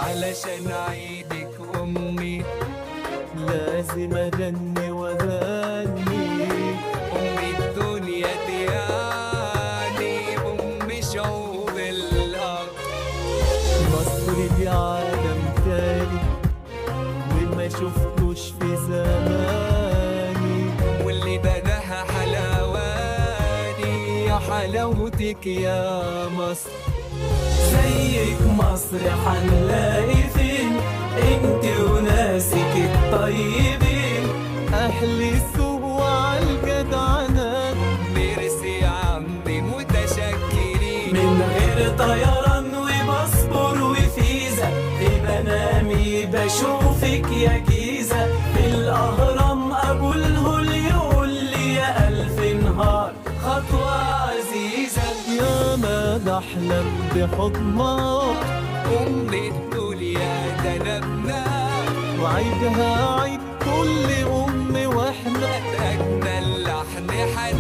علشان عيدك أمي لازم أغني وأغني. أمي الدنيا دياني، أمي شعوب الأرض. مصر دي عالم تاني وما شفتوش في زماني، واللي بناها حلواني، يا حلاوتك يا مصر. زيك مصر حنلاقي فين؟ انت وناسك الطيبين، أهل السوق وعالجدعنات. ميرسي يا عمي متشكرين. من غير طيران وباسبور وفيزا، في منامي بشوفك يا جيزة. في الأهرام أبو الهول يقول لي يا ألف نهار خطوة عزيزة. يا ما بحلم بحضنك أمي الدنيا دنبناك، وعيدها عيد كل أم واحنا. أجمل لحن حن